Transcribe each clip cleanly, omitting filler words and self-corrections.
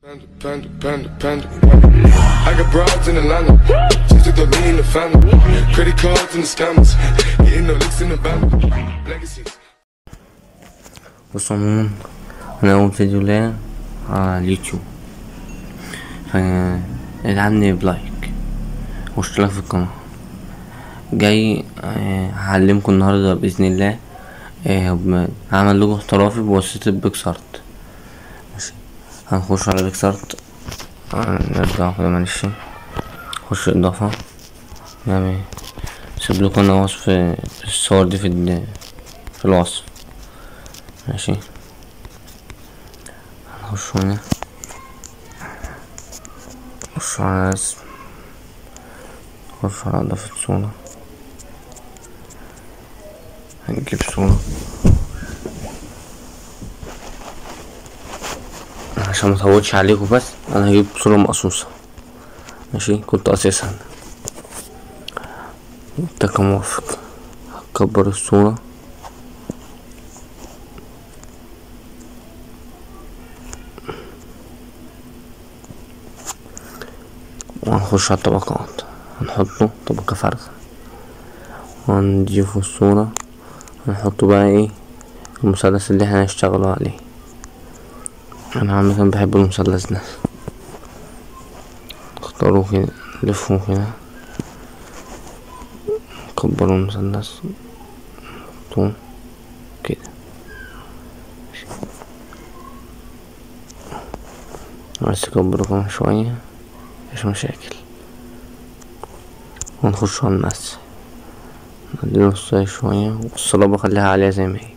Panda. I got broads in Atlanta. Just took the lean in the family. Credit cards and the scammers. Getting no licks in the band. Legacies. بصوا عموما انا اول فيديو ليا على اليوتيوب، فادعمني بلايك واشتراك في القناة. جاي هعلمكم النهاردة بإذن الله هعمل لوجو احترافي بواسطة بيكسارت. ماشي، هنخش على بيكسارت، نرجع كده معلش، نخش اضافة، نعمل سيب لكم انا وصف الصور دي في الوصف. ماشي، هنخش هنا، نخش على اسم، نخش على اضافة صورة، هنجيب صورة عشان مطولش عليكم، بس انا هجيب صورة مقصوصة. ماشي، كنت قاصصها ده كموافق. هكبر الصورة وهنخش على الطبقات، هنحطه طبقة فارغة وهنضيفه الصورة، هنحطه بقى المثلث اللي احنا هنشتغلوا عليه. انا عامة بحب المثلث ده، اختاروا كده، لفوا كده، كبروا المثلث طول كده، بس كبروا كمان شوية مفيش مشاكل. ونخش على المقاس، نديله نصاية شوية، والصلابة خليها عالية زي ما هي.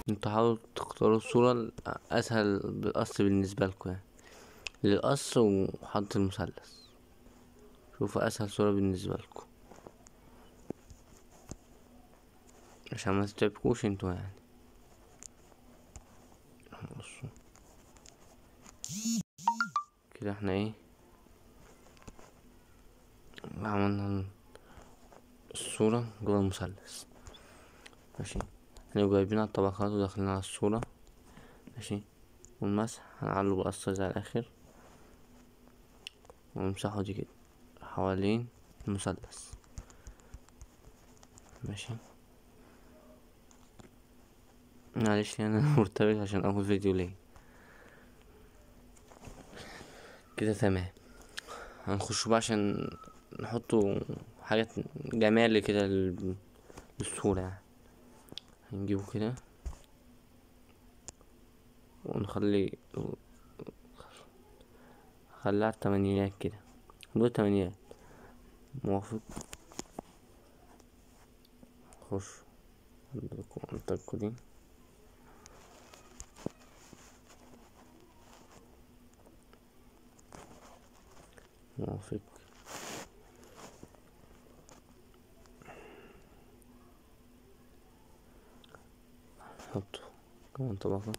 انتوا حاولوا تختاروا الصورة الأسهل بالقص بالنسبة لكم، للقص وحط المثلث، شوفوا أسهل صورة بالنسبة لكم عشان ما تتعبكوش انتوا بصوا كده احنا عملنا الصورة جوا المثلث. ماشي، هنبقى جايبين على الطبقات وداخلين على الصورة. ماشي، والمسح هنعلو بقصة زي الآخر، ونمسحه دي كده حوالين المثلث. ماشي، معلش انا مرتبك عشان اول فيديو ليه كده. تمام، هنخش بقى عشان نحطوا حاجات جمالي كده للصورة هنجيبه كده ونخلي على التمانينات كده، دول تمانينات. موافق، خش عندكوا دي، موافق، حطه كمان طبقة،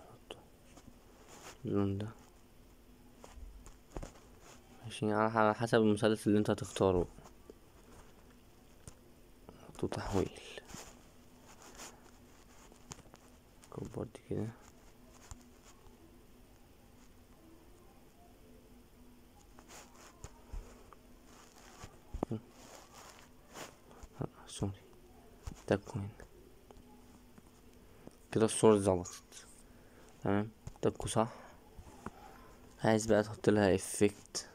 حطه اللون ده. ماشي، على حسب المثلث اللي انت هتختاره. حطه تحويل، كبر دي كده، سوري تكوين كده الصورة ظبطت. تمام، تكو صح. عايز بقى تحط لها افكت،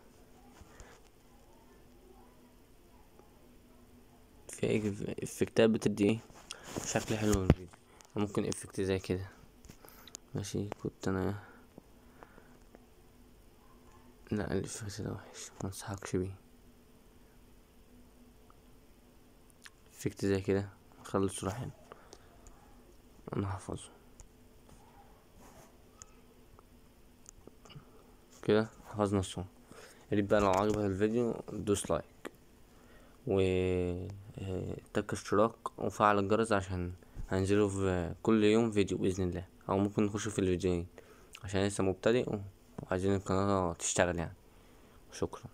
في افكتات بتدي شكل حلو للفيديو. ممكن افكت زي كده. ماشي، كنت انا لا الافكت ده وحش منصحكش بيه. افكت زي كده خلي الصورة حلو، انا هحفظه. كده حفظنا الصورة. ياريت بقى لو عجبك الفيديو دوس لايك و تك اشتراك وفعل الجرس عشان هنزله في كل يوم فيديو بإذن الله، او ممكن نخش في الفيديوهين عشان لسه مبتدئ وعايزين القناة تشتغل يعني. شكرا.